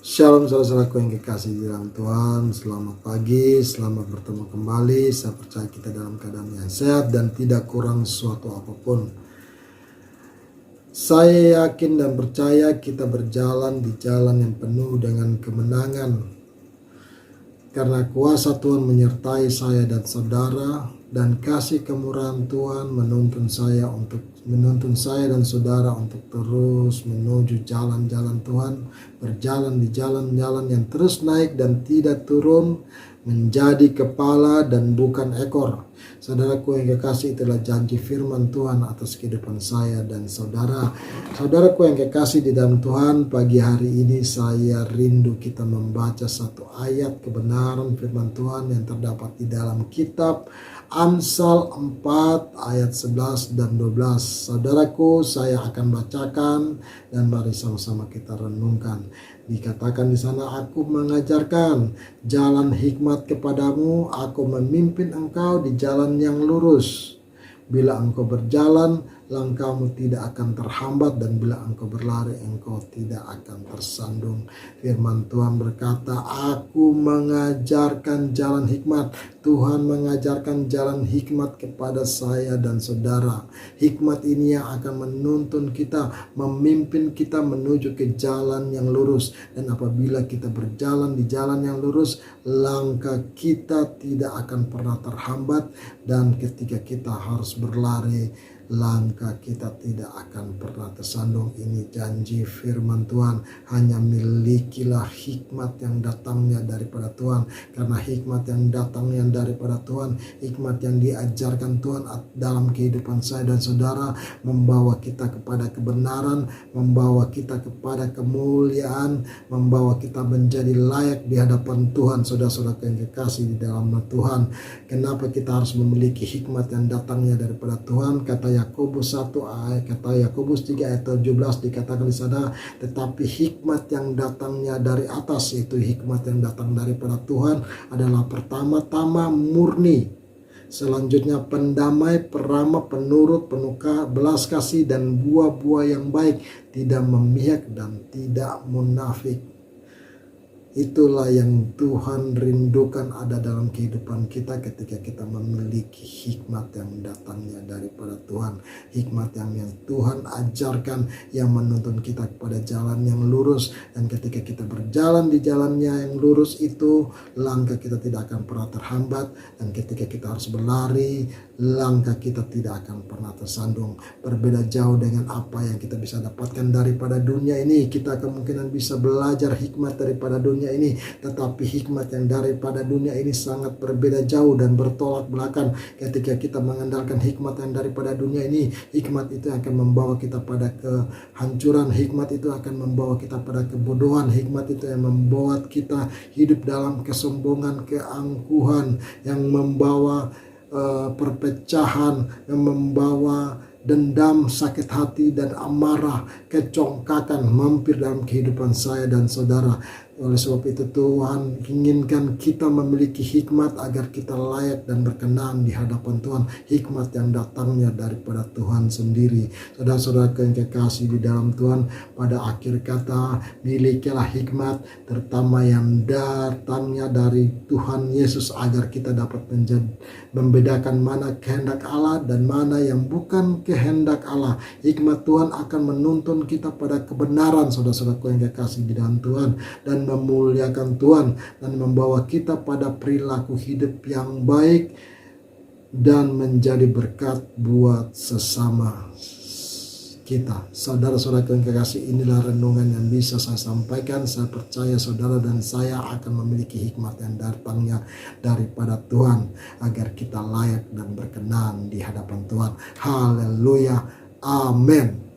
Shalom saudara-saudaraku yang kekasih di dalam Tuhan. Selamat pagi, selamat bertemu kembali. Saya percaya kita dalam keadaan yang sehat dan tidak kurang suatu apapun. Saya yakin dan percaya kita berjalan di jalan yang penuh dengan kemenangan, karena kuasa Tuhan menyertai saya dan saudara, dan kasih kemurahan Tuhan menuntun saya dan saudara untuk terus menuju jalan-jalan Tuhan, berjalan di jalan-jalan yang terus naik dan tidak turun, menjadi kepala dan bukan ekor. Saudaraku yang kekasih, itulah janji firman Tuhan atas kehidupan saya dan saudara. Saudaraku yang kekasih di dalam Tuhan, pagi hari ini saya rindu kita membaca satu ayat kebenaran firman Tuhan yang terdapat di dalam kitab Amsal 4 ayat 11 dan 12. Saudaraku, saya akan bacakan dan mari sama-sama kita renungkan. Dikatakan di sana, aku mengajarkan jalan hikmat kepadamu, aku memimpin engkau di jalan yang lurus. Bila engkau berjalan, langkahmu tidak akan terhambat, dan bila engkau berlari, engkau tidak akan tersandung. Firman Tuhan berkata, aku mengajarkan jalan hikmat. Tuhan mengajarkan jalan hikmat kepada saya dan saudara. Hikmat ini yang akan menuntun kita, memimpin kita menuju ke jalan yang lurus. Dan apabila kita berjalan di jalan yang lurus, langkah kita tidak akan pernah terhambat. Dan ketika kita harus berlari, langkah kita tidak akan pernah tersandung. Ini janji firman Tuhan. Hanya milikilah hikmat yang datangnya daripada Tuhan, karena hikmat yang datangnya daripada Tuhan, hikmat yang diajarkan Tuhan dalam kehidupan saya dan saudara, membawa kita kepada kebenaran, membawa kita kepada kemuliaan, membawa kita menjadi layak di hadapan Tuhan. Saudara-saudara yang kekasih di dalam Tuhan, kenapa kita harus memiliki hikmat yang datangnya daripada Tuhan? Yakobus 1 ayat, kata Yakobus 3 ayat 17 dikatakan di sana, tetapi hikmat yang datangnya dari atas, yaitu hikmat yang datang daripada Tuhan, adalah pertama-tama murni, selanjutnya pendamai, peramah, penurut, penuh belas kasih dan buah-buah yang baik, tidak memihak dan tidak munafik. Itulah yang Tuhan rindukan ada dalam kehidupan kita ketika kita memiliki hikmat yang datangnya daripada Tuhan. Hikmat yang Tuhan ajarkan, yang menuntun kita kepada jalan yang lurus. Dan ketika kita berjalan di jalannya yang lurus itu, langkah kita tidak akan pernah terhambat. Dan ketika kita harus berlari, langkah kita tidak akan pernah tersandung. Berbeda jauh dengan apa yang kita bisa dapatkan daripada dunia ini. Kita kemungkinan bisa belajar hikmat daripada dunia ini, tetapi hikmat yang daripada dunia ini sangat berbeda jauh dan bertolak belakang. Ketika kita mengandalkan hikmat yang daripada dunia ini, hikmat itu akan membawa kita pada kehancuran, hikmat itu akan membawa kita pada kebodohan, hikmat itu yang membuat kita hidup dalam kesombongan, keangkuhan, yang membawa perpecahan, yang membawa dendam, sakit hati, dan amarah, kecongkakan mampir dalam kehidupan saya dan saudara. Oleh sebab itu Tuhan inginkan kita memiliki hikmat agar kita layak dan berkenan di hadapan Tuhan. Hikmat yang datangnya daripada Tuhan sendiri. Saudara-saudara yang kekasih di dalam Tuhan, pada akhir kata, milikilah hikmat, terutama yang datangnya dari Tuhan Yesus, agar kita dapat membedakan mana kehendak Allah dan mana yang bukan kehendak Allah. Hikmat Tuhan akan menuntun kita pada kebenaran, saudara-saudara yang kekasih di dalam Tuhan, dan memuliakan Tuhan, dan membawa kita pada perilaku hidup yang baik dan menjadi berkat buat sesama kita. Saudara-saudara yang kekasih, inilah renungan yang bisa saya sampaikan. Saya percaya saudara dan saya akan memiliki hikmat yang datangnya daripada Tuhan, agar kita layak dan berkenan di hadapan Tuhan. Haleluya, amin.